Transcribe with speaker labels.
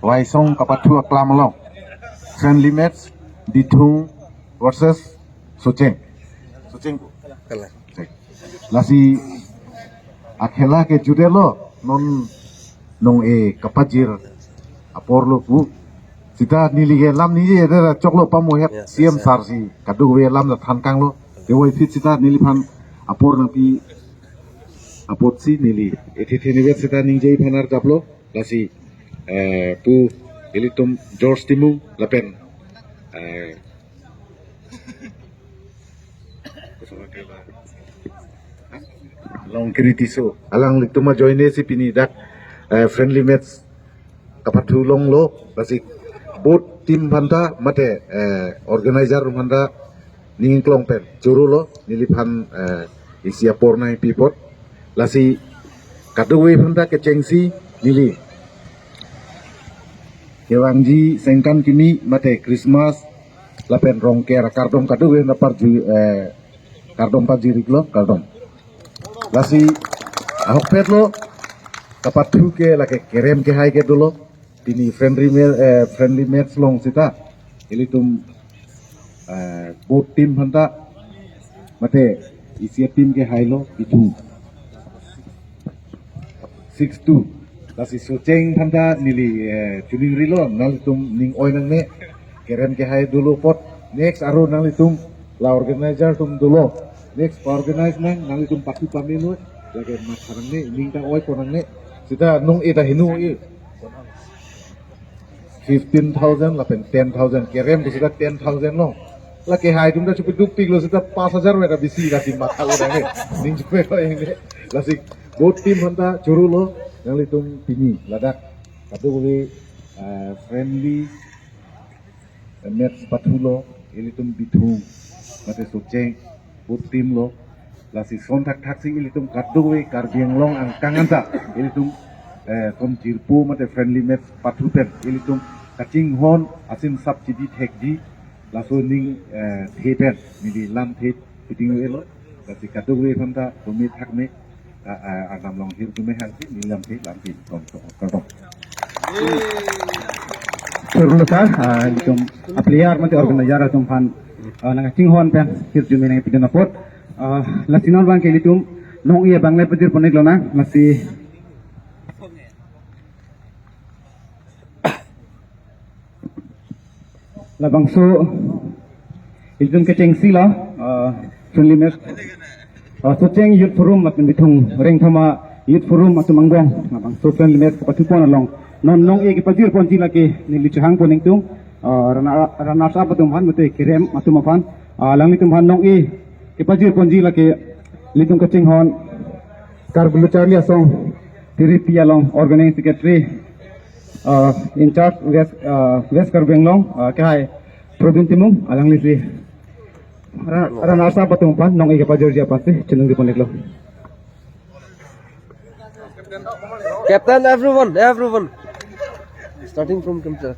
Speaker 1: Waisong kapatu aklam long. Friendly match Ditung versus Sucheng. Sucheng. Lasi akhela ke judelo non nong kapajir aporlo bu. Sita nilige lam ni je ada coklo pamohet siam sarsi kadu we lam da than kang lo. Dewa fit sita nilipan apor napi apot si nili. Eti teniwet sita ningjai panar japlo lasi pu ilitum George Timung lapen long kritiso alang lituma joine si pinidak friendly match kapatu long lo lasi both tim phanta mate organizer phanta ningklong pen juru lo nilipan isia pornai pipot lasi kaduwe phanta ke chengsi nili Kewangji sengkan kini mate Christmas lapen rongker kardom kaduwe napar kardom pajirik lo kardom lasi ahok pet lo kapatu ke lake kerem ke hai ke dulu ini friendly match long sita ilitum both team hanta mate isi tim ke hai lo itu 6-2 lasi Sucheng hanta nili tuning rilo nalitum ning oi nang ne kerem ke hai dulu pot next aro nalitum la organizer tum dulu next organize nang nalitum patu pamilo lagi makarang ne ning ta oi konang ne sita nung ita hinu 15,000 lapen 10,000 kerem tu sita 10,000 lo lagi hai tum da cukup dupik lo sita 5,000 weda bisi kasi mata udah ne ning cukup lo ini lasi both team hanta curu lo yang litung tinggi ladak katu we friendly match patulo ilitum bitung mate Sucheng both team lo lasi sontak taksi ilitum katu we karbiang long angkangan ta ilitum tom jirpu mate friendly match patuten ilitum kacing hon asin sab cidi thekdi laso ning thepen mili lam thet piting we lo lasi katu we phanta tumi thakne Adam long hir tume hanti nilam thi lampi kom.
Speaker 2: Surluta itum apliar mati organizar atum fan nang cinghon pen hir tume nang pidana pot lasinol bang kelitum nong iya bangle petir ponik lona masih labang so itum keceng sila friendly match Sucheng youth forum matin bitung reng thama youth forum atu manggong abang so friendly match kapatupon along non nong e pajir ponji laki nili chahang poning tung rana sa patum han mate kerem atu mafan lang litum han nong e pajir ponji laki litung kacing hon karbulu charli asong tiripi along organizing secretary in charge west karbeng long kai prodin timung alang lisi Rana sa patung pan nong ika pajor dia pasti cenung di ponik lo.
Speaker 3: Captain, everyone, starting from captain.